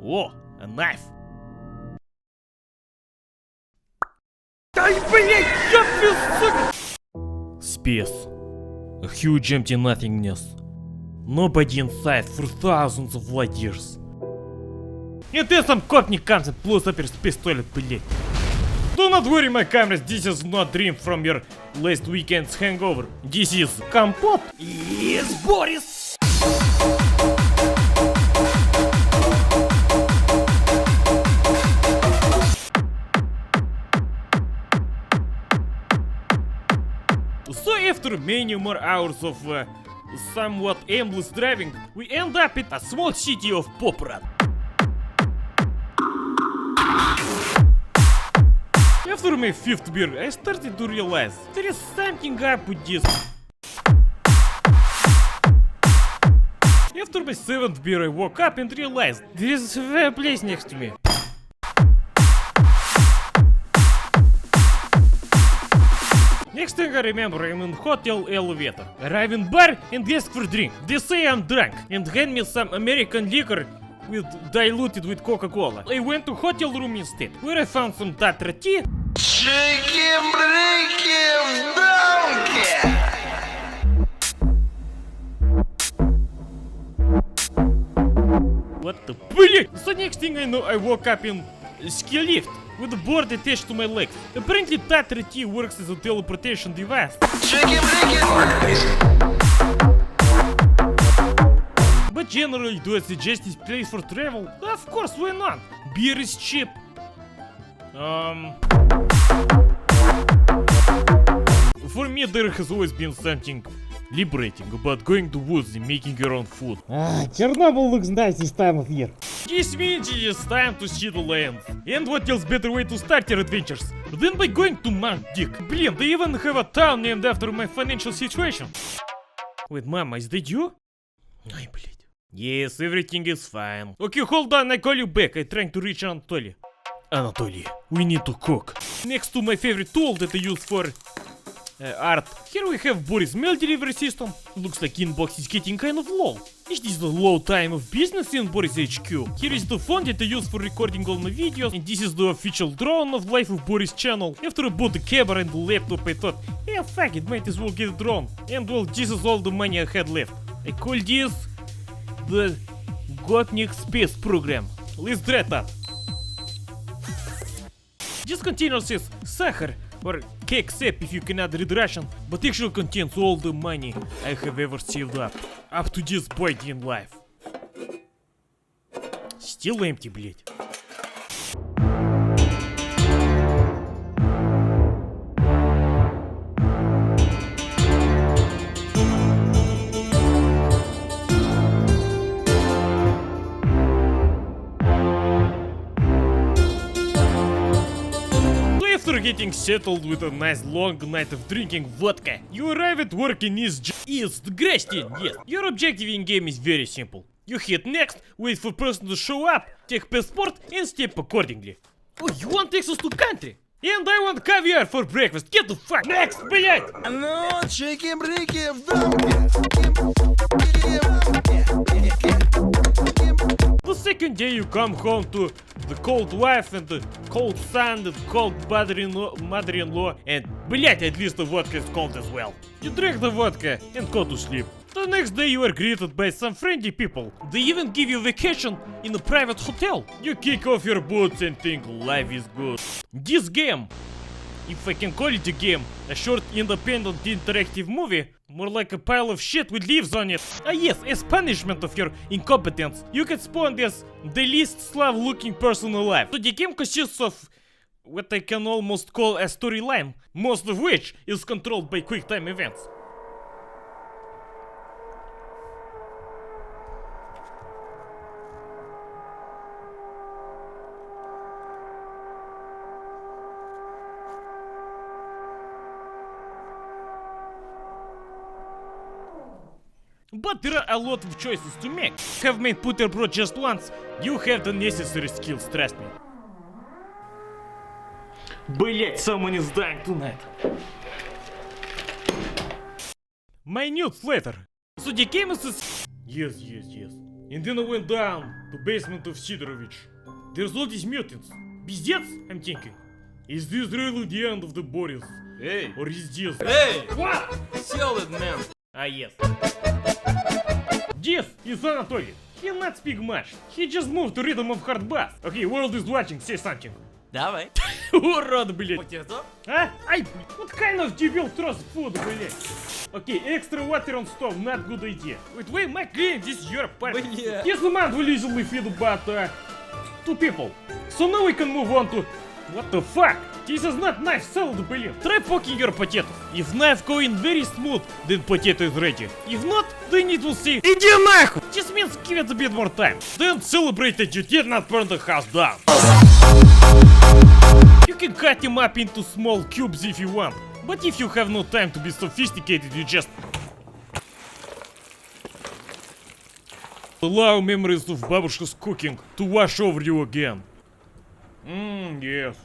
О, a knife. Ай, блять, ёб твою, сука! Space. A huge empty nothingness. Nobody inside for thousands of light years. And there's some copnik comes and blows up your space toilet, блять. Do not worry, my cameras, this is not dream from your last weekend's hangover. This is компот. Yes, Борис! So after many more hours of somewhat aimless driving, we end up at a small city of Poprad. After my fifth beer, I started to realize there is something up with this. After my seventh beer, I woke up and realized there is a place next to me. Next thing I remember, I'm in hotel elevator. Arrive in bar and ask for drink. They say I'm drunk and hand me some American liquor with diluted with Coca-Cola. I went to hotel room instead, where I found some Tatra tea. Чики-брики в домке! What the блять? So next thing I know, I woke up in ski lift with a board attached to my legs. Apparently Tatra tea works as a teleportation device. Чики-брики! But generally, do I suggest this place for travel? Of course, why not? Beer is cheap. For me, there has always been something liberating about going to woods and making your own food. Chernobyl looks nice this time of year. This means it is time to see the land. And what else better way to start your adventures than by going to Mount Dick? Блин, they even have a town named after my financial situation. Wait, mama, is that you? Ай, блядь. Yes, everything is fine. Okay, hold on, I call you back. I'm trying to reach Anatoly. Anatoly, we need to cook. Next to my favorite tool that I use for art. Here we have Boris mail delivery system. Looks like inbox is getting kind of low. Is this the low time of business in Boris HQ? Here is the phone that I use for recording all my videos. And this is the official drone of Life of Boris channel. After I bought the camera and the laptop, I thought, yeah, fuck it, might as well get a drone. And well, this is all the money I had left. I call this the Gopnik Space Program. Let's try that. This container says Сахар or cake sap if you cannot read Russian, but actually contains all the money I have ever saved up to this point in life. Still empty, блять. After getting settled with a nice long night of drinking vodka, you arrive at work in East Grastin, yes. Your objective in game is very simple. You hit next, wait for person to show up, take passport and step accordingly. Oh, you want access to country? And I want caviar for breakfast, get the fuck next, блять! Ну, чики-брики в домке! The second day you come home to the cold wife and the cold son and the cold mother-in-law and, блять, at least the vodka is cold as well. You drink the vodka and go to sleep. The next day you are greeted by some friendly people. They even give you vacation in a private hotel. You kick off your boots and think life is good. This game, if I can call it a game, a short independent interactive movie, more like a pile of shit with leaves on it. Ah yes, as punishment of your incompetence, you can spawn as the least Slav-looking person alive. So the game consists of what I can almost call a storyline, most of which is controlled by quick time events. But there are a lot of choices to make. Have made Puterbro just once, you have the necessary skills, trust me. Блять, someone is dying tonight. My newsletter. So the game is... Yes. And then I went down to basement of Sidorovich. There's all these mutants. Пиздец, I'm thinking. Is this really the end of the Boris? Hey! Or is this... Hey! What? Sell it, man! Ah, yes. This is Anatoly. He not speak much. He just moved to rhythm of hard bass. Okay, world is watching, say something. Давай. Урод, блять. Покерто? А? Ай, what kind of debil throws food, блять? Okay, extra water on stove, not good idea. Wait, my clean, this is your part. Бля. This man will easily feed about 2 people. So now we can move on to... What the fuck? This is not knife salad, блин. Try poking your potato. If knife going very smooth, then potato is ready. If not, then it will say иди нахуй. This means give it a bit more time. Then celebrate that you did not burn the house down. You can cut him up into small cubes if you want. But if you have no time to be sophisticated, you just... Allow memories of бабушка's cooking to wash over you again. Yes.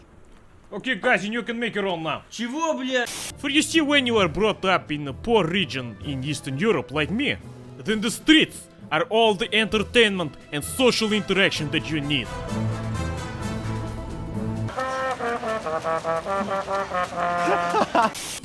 Okay, guys, you can make your own now. Чего, бля? For you see, when you are brought up in a poor region in Eastern Europe like me, then the streets are all the entertainment and social interaction that you need.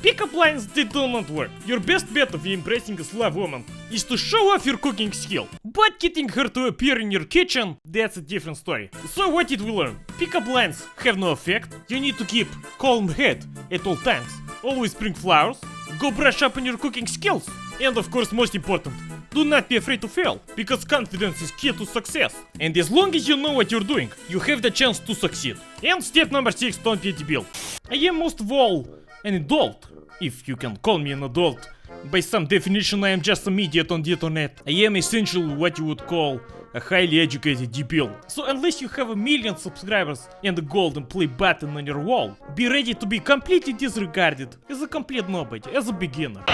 Pickup lines, they do not work. Your best bet of impressing a Slav woman is to show off your cooking skill. But getting her to appear in your kitchen, that's a different story. So what did we learn? Pickup lines have no effect. You need to keep calm head at all times. Always bring flowers. Go brush up on your cooking skills. And of course, most important, do not be afraid to fail, because confidence is key to success. And as long as you know what you're doing, you have the chance to succeed. And step number 6, don't be a debil. I am most of all an adult, if you can call me an adult. By some definition, I am just some idiot on the internet. I am essentially what you would call a highly educated debil. So unless you have 1 million subscribers and a golden play button on your wall, be ready to be completely disregarded as a complete nobody, as a beginner.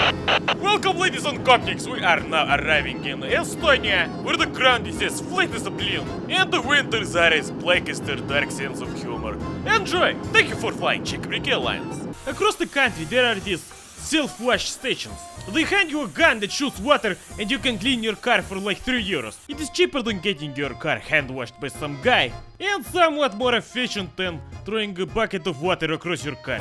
Welcome, ladies and cupcakes! We are now arriving in Estonia, where the ground is as flat as a balloon, and the winters are as black as their dark sense of humor. Enjoy! Thank you for flying Czech Airlines! Across the country there are these self-wash stations. They hand you a gun that shoots water and you can clean your car for like 3 euros. It is cheaper than getting your car hand-washed by some guy, and somewhat more efficient than throwing a bucket of water across your car.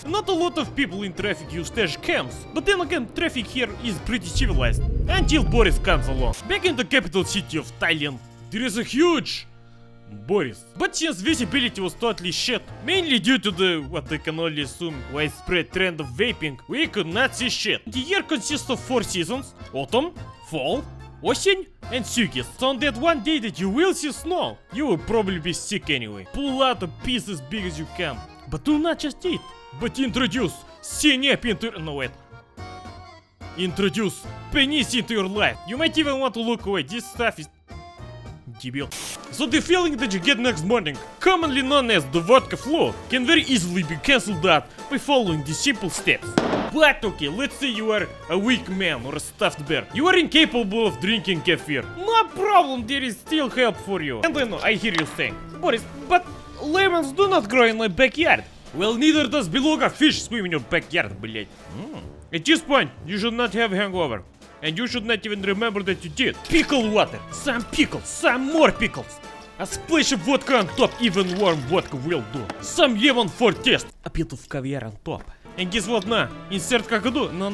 Not a lot of people in traffic use dash cams, but then again traffic here is pretty civilized, until Boris comes along. Back in the capital city of Thailand, there is a huge Boris. But since visibility was totally shit, mainly due to the, what I can only assume, widespread trend of vaping, we could not see shit. The year consists of 4 seasons: autumn, fall, осень, and Sugis. So on that one day that you will see snow, you will probably be sick anyway. Pull out a piece as big as you can. But do not just eat, but introduce Sinep into... No wait. Introduce penis into your life. You might even want to look away, this stuff is... Debil. So the feeling that you get next morning, commonly known as the vodka flu, can very easily be cancelled out by following these simple steps. But okay, let's say you are a weak man or a stuffed bear. You are incapable of drinking kefir. No problem, there is still help for you. And I know, I hear you saying, Boris, but lemons do not grow in my backyard. Well, neither does beluga fish swim in your backyard, блять. At this point, you should not have hangover. And you should not even remember that you did. Pickle water, some pickles, some more pickles. A splash of vodka on top, even warm vodka will do. Some lemon for taste, a bit of caviar on top. And guess what now? Insert kakadu? No.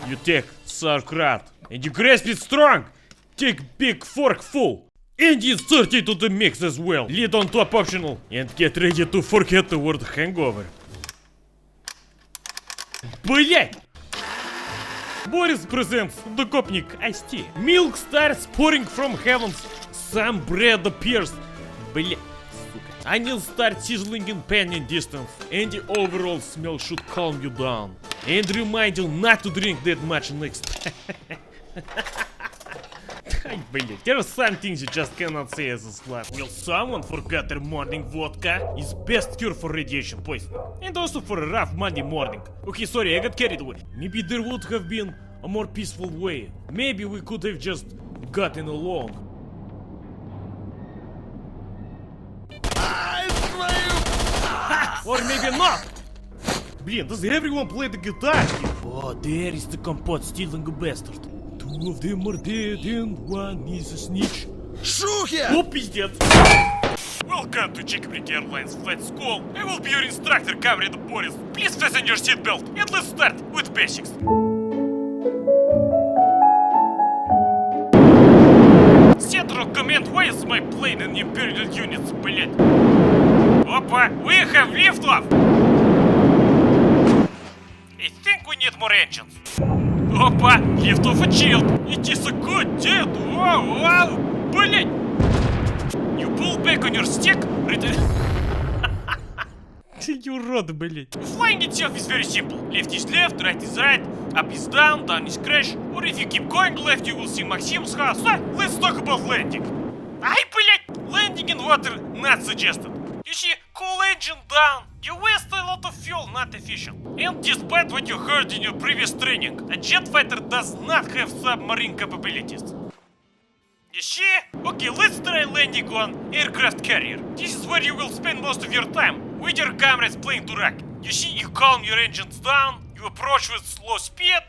You take sauerkraut, and you grasp it strong. Take big fork full. And insert it to the mix as well. Lid on top optional. And get ready to forget the word hangover. Блять! Boris presents the Gopnik iced tea. Milk starts pouring from heavens. Some bread appears. Бля, сука. Onions start sizzling in pan in distance. And the overall smell should calm you down. And remind you not to drink that much next time. Блять, there are some things you just cannot say as a slut. Will someone forget their morning vodka? Is best cure for radiation poisoning. And also for a rough Monday morning. Okay, sorry, I got carried away. Maybe there would have been a more peaceful way. Maybe we could have just gotten along. Or maybe not. Блин, does everyone play the guitar? Oh, there is the compot stealing a bastard. Two of them are dead and one is a snitch. Шухер! О, пиздец! Welcome to Jacob Airlines Flight School. I will be your instructor, Comrade Boris. Please fasten your seatbelt and let's start with basics. Central Command, why is my plane in Imperial units, блять? Опа, we have liftoff! I think we need more engines. Опа, liftoff achieved! It is a good deal! Wow, wow! Блять! You pull back on your stick? You урод, блять. Flying itself is very simple. Left is left, right is right, up is down, down is crash. Or if you keep going left, you will see Maxim's house. So, let's talk about landing. Ай, блять! Landing in water not suggested. You see, cool engine down. You waste a lot of fuel, not efficient. And despite what you heard in your previous training, a jet fighter does not have submarine capabilities. You see? Okay, let's try landing on aircraft carrier. This is where you will spend most of your time, with your comrades playing Durak. You see, you calm your engines down, you approach with slow speed.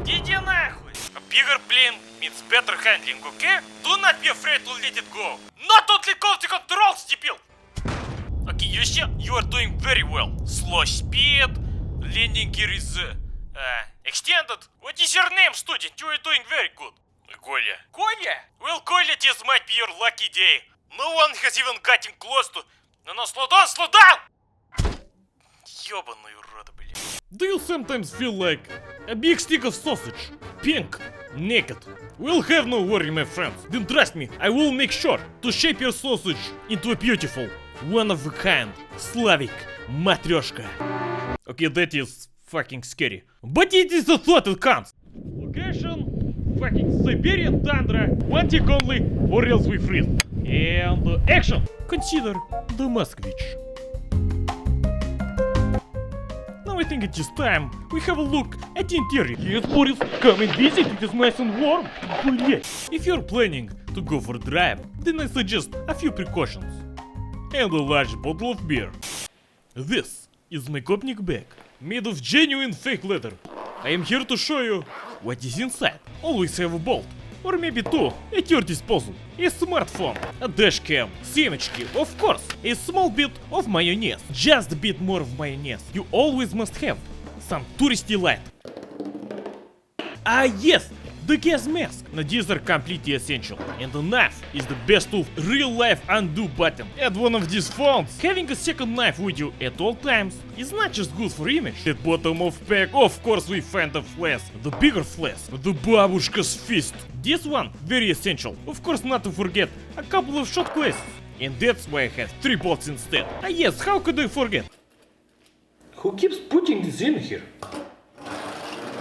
Иди нахуй! A bigger plane means better handling, okay? Do not be afraid to let it go. Not only quality control, stupid! Okay, you see, you are doing very well. Slow speed, landing gear is extended. What is your name, student? You are doing very good. Коля. Коля? Well, Коля, this might be your lucky day. No one has even gotten close to... No, slow down, slow down! Ёбаный урод, блядь. Do you sometimes feel like a big stick of sausage? Pink, naked. We'll have no worry, my friends. Then trust me, I will make sure to shape your sausage into a beautiful, one-of-a-kind, Slavic matryoshka. Okay, that is fucking scary. But it is the thought that counts. Location... fucking Siberian tundra, one tick only, or else we freeze. And action! Consider the Moskvich. Now I think it is time we have a look at the interior. Yes, Boris, come and visit, it is nice and warm. Блять. If you're planning to go for a drive, then I suggest a few precautions. And a large bottle of beer. This is my Kopnik bag, made of genuine fake leather. I am here to show you what is inside. Always have a bolt, or maybe two, at your disposal. A smartphone, a dash cam, семечки, of course, a small bit of mayonnaise. Just a bit more of mayonnaise. You always must have some touristy light. Ah yes, the gas mask. Now these are completely essential. And the knife is the best tool. Real life undo button. At one of these phones, having a second knife with you at all times is not just good for image. At bottom of pack, of course, we find the flask. The bigger flask. The babushka's fist. This one, very essential. Of course, not to forget a couple of shot glasses. And that's why I have 3 bolts instead. Ah yes, how could I forget? Who keeps putting this in here?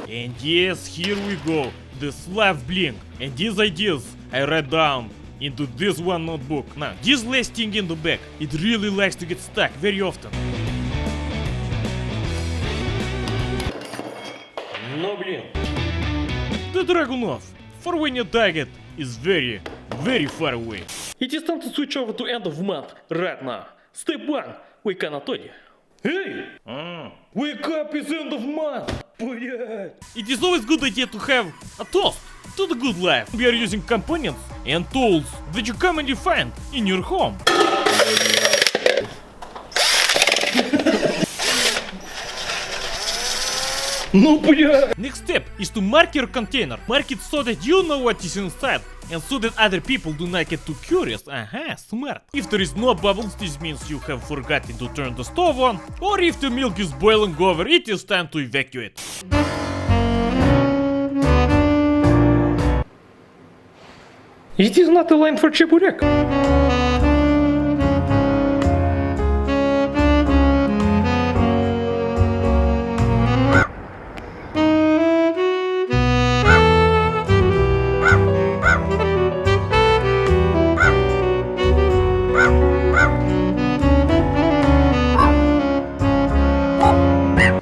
And yes, here we go. The Slav Blink. And these ideas I write down into this one notebook. Now, this last thing in the back, it really likes to get stuck very often. No, блин. The Dragunov, for when your target is very, very far away. It is time to switch over to end of month right now. Step 1, wake Anatoly. Hey! Wake up, it's end of month! It is always good idea to have a toast to the good life. We are using components and tools that you commonly find in your home. No, next step is to mark your container. Mark it so that you know what is inside and so that other people do not get too curious. Smart. If there is no bubbles, this means you have forgotten to turn the stove on, or if the milk is boiling over, it is time to evacuate. It is not a line for Cheburek.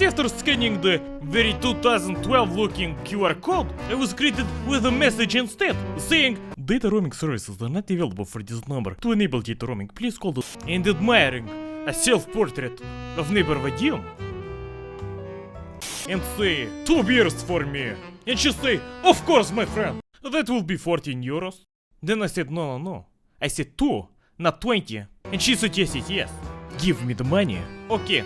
After scanning the very 2012 looking QR code, I was greeted with a message instead, saying data roaming services are not available for this number. To enable data roaming, please call the... And admiring a self-portrait of neighbor Vadim, and say 2 beers for me. And she say, of course, my friend, that will be 14 euros. Then I said, no. I said 2, not 20. And she suggested, yes, give me the money. Okay,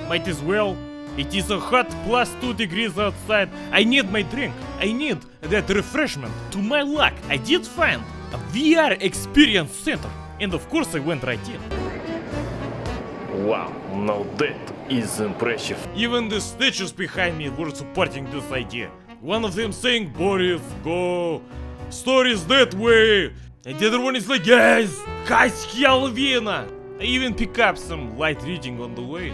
might as well. It is a hot plus 2 degrees outside. I need my drink. I need that refreshment. To my luck, I did find a VR experience center. And of course I went right in. Wow, now that is impressive. Even the statues behind me were supporting this idea. One of them saying, Boris, go. Stories that way. And the other one is like, yes, guys, Halloween. I even pick up some light reading on the way.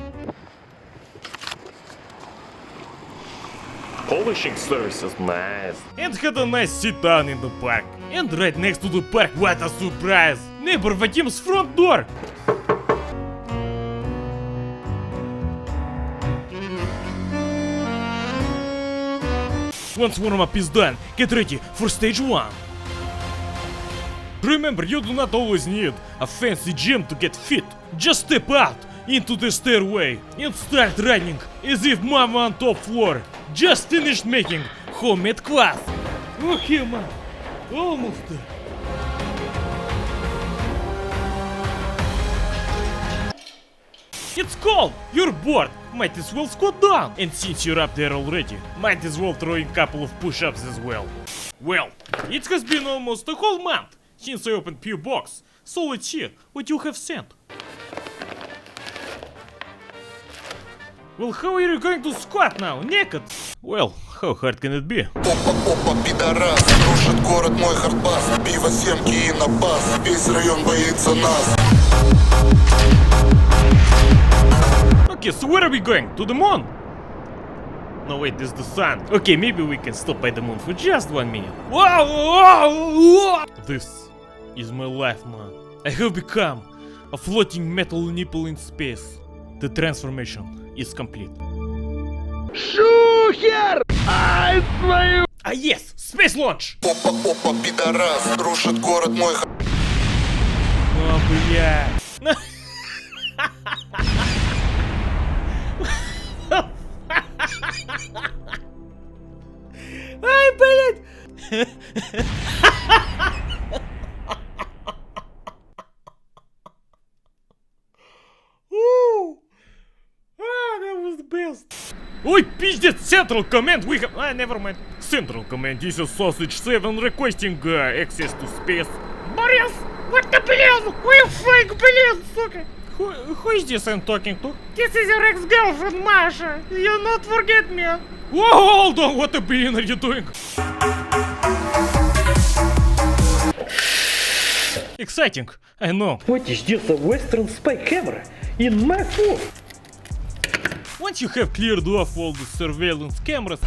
Polishing service is nice. And had a nice sit down in the park. And right next to the park, what a surprise! Neighbor Vadim's front door! Once warm-up is done, get ready for stage 1. Remember, you do not always need a fancy gym to get fit. Just step out into the stairway and start running as if mama on top floor just finished making homemade kvass. Okay, man, almost there. It's cold, you're bored, might as well squat down. And since you're up there already, might as well throw in a couple of push-ups as well. Well, it has been almost a whole month since I opened Pew Box, so let's see what you have sent. Well, how are you going to squat now, naked? Well, how hard can it be? Опа-опа, пидорас, крушит город мой хардбас. Пиво, семки и на бас, весь район боится нас. Okay, so where are we going? To the moon? No, wait, this is the sun. Okay, maybe we can stop by the moon for just 1 minute. Whoa! This is my life, man. I have become a floating metal nipple in space. The transformation is complete. Шухер! Ай, свою! Ah yes, space launch! Опа-опа, пидорас, крушит город мой О, блядь. Ай, блядь! That was the best. Ой, пиздец, Central Command, we have... never mind. Central Command, this is Sausage 7 requesting access to space. Борис, what the блин? We fake, блин, сука. Who is this I'm talking to? This is your ex-girlfriend, Masha. You not forget me. Whoa, hold on, what the блин are you doing? Exciting, I know. What is this, a Western spy camera? In my phone? Once you have cleared off all the surveillance cameras,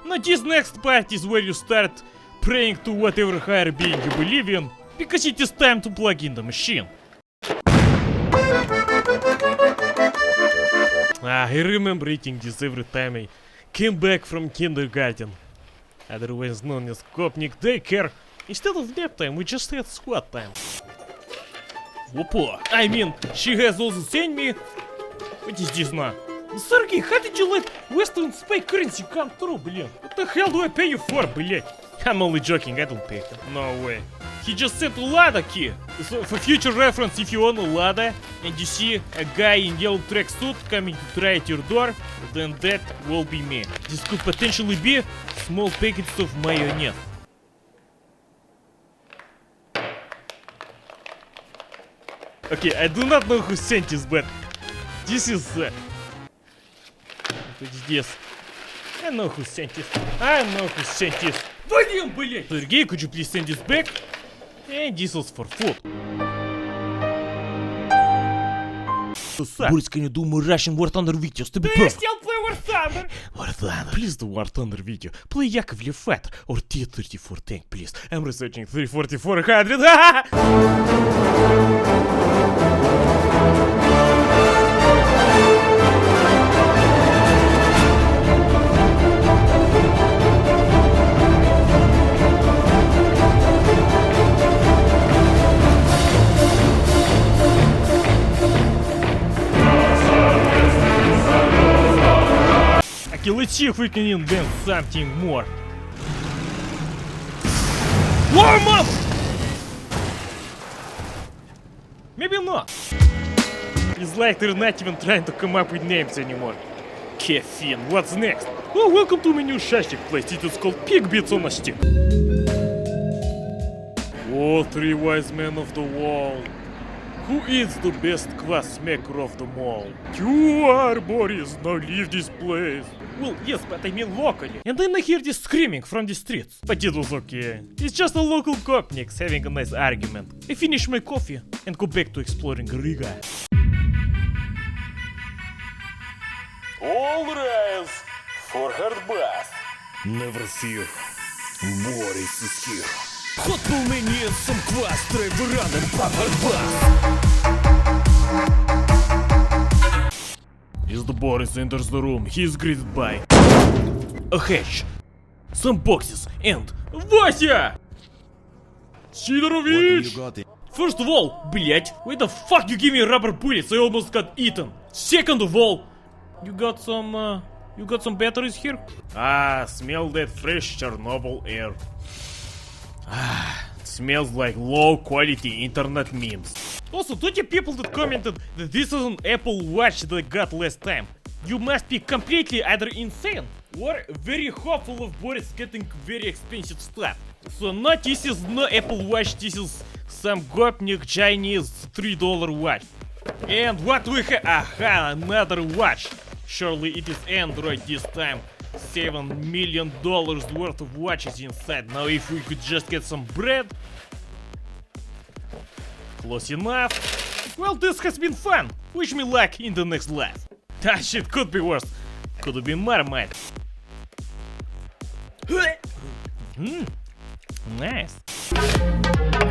now this next part is where you start praying to whatever higher being you believe in, because it is time to plug in the machine. I remember eating this every time I came back from kindergarten, otherwise known as Kopnik daycare. Instead of nap time, we just had squat time. Опа! I mean, she has also sent me... What is this now? Sergey, how did you let Western spy currency come through, блин? What the hell do I pay you for, блять? I'm only joking, I don't pay him. No way. He just sent a Lada key. So for future reference, if you own a Lada and you see a guy in yellow tracksuit coming to try at your door, then that will be me. This could potentially be small packets of mayonnaise. Okay, I do not know who sent this, but this is... What is this? I know who sent this. I know who sent this. Блин, блять! Sergey, could you please send this back? And this was for food. Boris, can you do more Russian War Thunder videos to be perfect? Still play War Thunder! War Thunder. Please do War Thunder video. Play Yakovlev Fighter or T-34 tank, please. I'm researching 34400. Okay, let's see if we can invent something more. Warm up! Maybe not. It's like they're not even trying to come up with names anymore. Caffeine, what's next? Well, welcome to my new shashik place. It is called Pig Bits on a Stick. Oh, three wise men of the wall. Who is the best class maker of them all? You are, Boris. Now leave this place. Well, yes, but I mean locally. And then I hear this screaming from the streets. But it was okay. It's just a local Kopniks having a nice argument. I finish my coffee and go back to exploring Riga. All rise for hard bath. Never fear, Boris is here. Hot pull many and some quads, try to run and pop hard bath. As the Boris enters the room, he is greeted by a hatch, some boxes, and Vasya! Sidorovich! First of all, блять, why the fuck you give me rubber bullets? I almost got eaten. Second of all, you got some batteries here? Ah, smell that fresh Chernobyl air. Ah, it smells like low quality internet memes. Also, to the people that commented that this is an Apple Watch that I got last time, you must be completely either insane or very hopeful of Boris getting very expensive stuff. So no, this is no Apple Watch, this is some Gopnik Chinese $3 watch. And what we have? Aha, another watch. Surely it is Android this time. $7 million worth of watches inside. Now if we could just get some bread. Close enough. Well, this has been fun. Wish me luck in the next life. That shit could be worse. Could have been Marmite. Nice.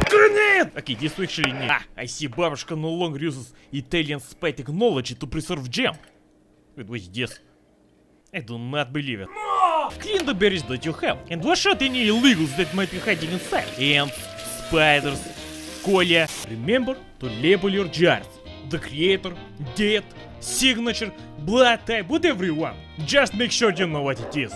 Grenade! Okay, this actually need. Ah, I see Babushka no longer uses Italian spy technology to preserve jam. Wait, what's this? I do not believe it. No! Clean the berries that you have and wash out any illegals that might be hiding inside. Ants, spiders, Kolya. Remember to label your jars. The creator, date, signature, blood type, whatever you want. Just make sure you know what it is.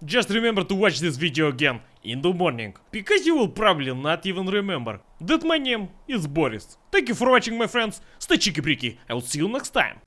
Just remember to watch this video again in the morning, because you will probably not even remember that my name is Boris. Thank you for watching, my friends. Stay cheeky-breaky. I will see you next time.